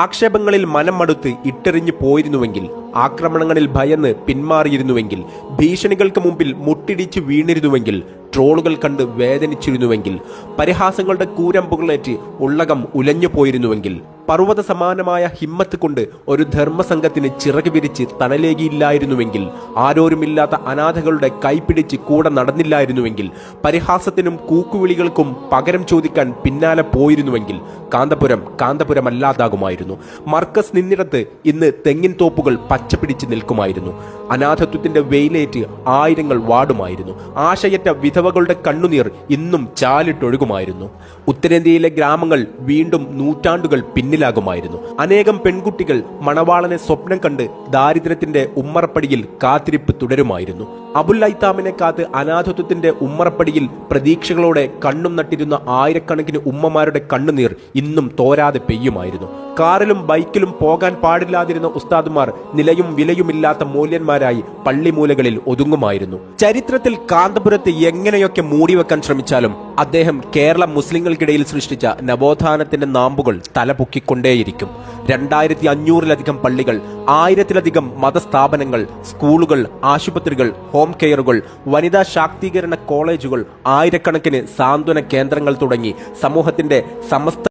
ആക്ഷേപങ്ങളിൽ മനം മടുത്ത് ഇട്ടെറിഞ്ഞു പോയിരുന്നുവെങ്കിൽ, ആക്രമണങ്ങളിൽ ഭയന്ന് പിന്മാറിയിരുന്നുവെങ്കിൽ, ഭീഷണികൾക്ക് മുമ്പിൽ മുട്ടിടിച്ച് വീണിരുന്നുവെങ്കിൽ, ട്രോളുകൾ കണ്ട് വേദനിച്ചിരുന്നുവെങ്കിൽ, പരിഹാസങ്ങളുടെ കൂരമ്പുകളേറ്റ് ഉള്ളകം ഉലഞ്ഞു പോയിരുന്നുവെങ്കിൽ, പർവ്വത സമാനമായ ഹിമ്മത്ത് കൊണ്ട് ഒരു ധർമ്മസംഘത്തിന് ചിറക് വിരിച്ച് തണലേകിയില്ലായിരുന്നുവെങ്കിൽ, ആരോരുമില്ലാത്ത അനാഥകളുടെ കൈപിടിച്ച് കൂടെ നടന്നില്ലായിരുന്നുവെങ്കിൽ, പരിഹാസത്തിനും കൂക്കുവിളികൾക്കും പകരം ചോദിക്കാൻ പിന്നാലെ പോയിരുന്നുവെങ്കിൽ കാന്തപുരമല്ലാതാകുമായിരുന്നു. മർക്കസ് നിന്നിടത്ത് ഇന്ന് തെങ്ങിൻ തോപ്പുകൾ പച്ചപിടിച്ച് നിൽക്കുമായിരുന്നു. അനാഥത്വത്തിന്റെ വെയിലേറ്റ് ആയിരങ്ങൾ വാടുമായിരുന്നു. ആശയറ്റ വിധവകളുടെ കണ്ണുനീർ ഇന്നും ചാലിട്ടൊഴുകുമായിരുന്നു. ഉത്തരേന്ത്യയിലെ ഗ്രാമങ്ങൾ വീണ്ടും നൂറ്റാണ്ടുകൾ പിന്നിലാകുമായിരുന്നു. അനേകം പെൺകുട്ടികൾ മണവാളനെ സ്വപ്നം കണ്ട് ദാരിദ്ര്യത്തിന്റെ ഉമ്മറപ്പടിയിൽ കാത്തിരിപ്പ് തുടരുമായിരുന്നു. അബുൽ ഐത്താമിനെ കാത്ത് അനാഥത്വത്തിന്റെ ഉമ്മറപ്പടിയിൽ പ്രതീക്ഷകളോടെ കണ്ണും നട്ടിരുന്ന ആയിരക്കണക്കിന് ഉമ്മമാരുടെ കണ്ണുനീർ ഇന്നും തോരാതെ പെയ്യുമായിരുന്നു. കാറിലും ബൈക്കിലും പോകാൻ പാടില്ലാതിരുന്ന ഉസ്താദുമാർ നിലയും വിലയുമില്ലാത്ത മൂല്യന്മാരായി പള്ളിമൂലകളിൽ ഒതുങ്ങുമായിരുന്നു. ചരിത്രത്തിൽ കാന്തപുരത്ത് എങ്ങനെയൊക്കെ മൂടിവെക്കാൻ ശ്രമിച്ചാലും അദ്ദേഹം കേരള മുസ്ലിങ്ങൾക്കിടയിൽ സൃഷ്ടിച്ച നവോത്ഥാനത്തിന്റെ നാമ്പുകൾ തലപൊക്കിക്കൊണ്ടേയിരിക്കും. 2500-ലധികം പള്ളികൾ, 1000-ലധികം മതസ്ഥാപനങ്ങൾ, സ്കൂളുകൾ, ആശുപത്രികൾ, ഹോം കെയറുകൾ, വനിതാ ശാക്തീകരണ കോളേജുകൾ, ആയിരക്കണക്കിന് സാന്ത്വന കേന്ദ്രങ്ങൾ തുടങ്ങി സമൂഹത്തിന്റെ സമസ്ത